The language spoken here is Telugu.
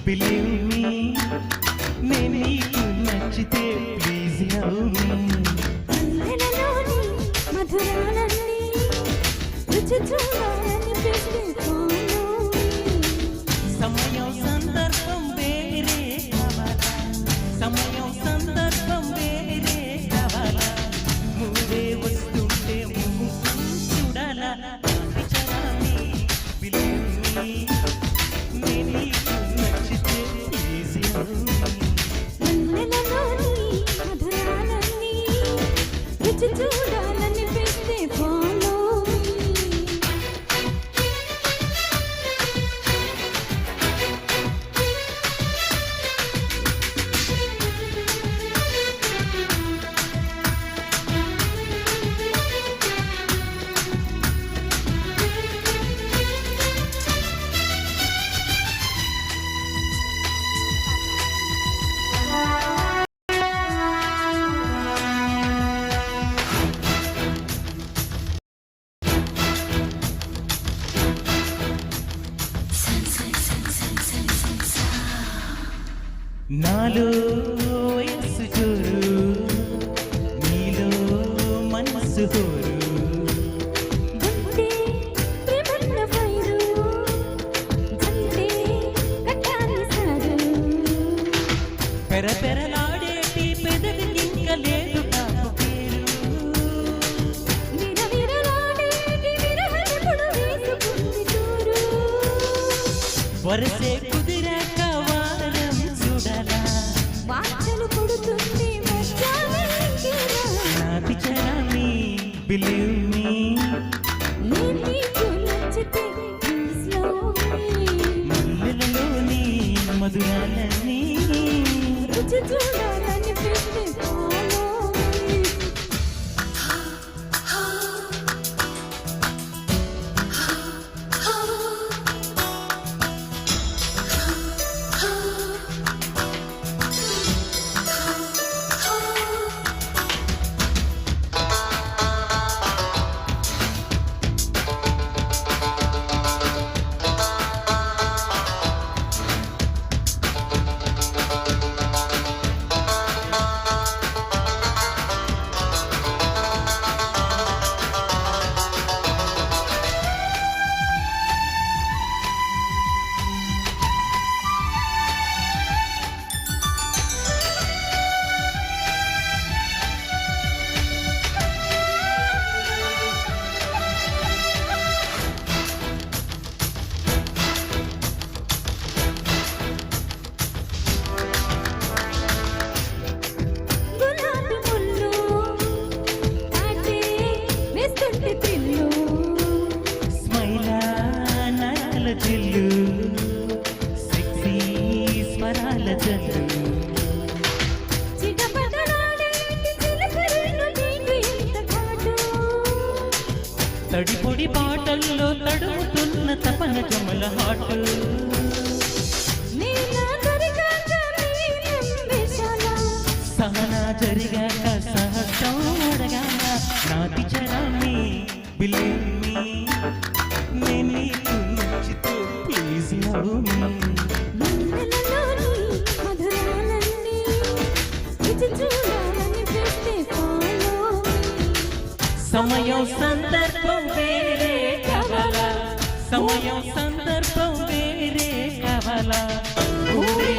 బిలీవ్ మీ నేను నీకు నచ్చితే ప్లీజ్ లవ్ మీ అందెలలోని మధురాలన్నీ రుచి చూడాలనిపిస్తే follow me. సమయం సందర్భం వేరే కావాలా సమయం సందర్భం వేరే కావాలా మూడే వస్తుంటే ముహూర్తం చూడాలా విచారాన్ని బిలీవ్ మీ నేను నీకు నచ్చితే ప్లీజ్ లవ్ మీ అందెలలోని మధురాలన్నీ రుచి చూడాలనిపిస్తే follow me. నాలో వయస్సు జోరు నీలో మనసు హోరు గుండె ప్రేమన్న వైరు జంటే కట్టాలి సారు పెరపెరలాడేటి పెదవికింక లేదు నాకు పేరు విరవిరలాడేటి విరహెప్పుడు వేసుకుంది చూరు వరసే కుదిరాక వారం చూడాలా వాచలు కొడుతుంది మధ్యాహ్నం నా పిచరాన్ని బిలీవ్ మీ నేను నీకు నచ్చితే please love me. మల్లెలలోని మధురాలన్నీ రుచి చూడాలనిపిస్తే follow me. గులాబీ ముళ్ళు తాటే వేస్తుంటే తిల్లు స్మైలా నయల జిల్లు సెక్సీ స్వరాల జల్లు చిటపటలాడేటి చిలకలను నీకు ఎంత ఘాటు తడిపొడి పాటల్లో తడుముతున్న తపన కమల హాటు నీలా దొరికాక నీలం విశాల సహనా జరిగాక సహస్రం అడగాల నా పిచరాన్ని బిలీవ్ మీ నేను నీకు నచ్చితే ప్లీజ్ లవ్ మీ అందెలలోని మధురాలన్నీ రుచి చూడాలనిపిస్తే follow me. సమయం సందర్భం వేరే కావాలా సమయం సందర్భం వేరే కావాలా ఊరే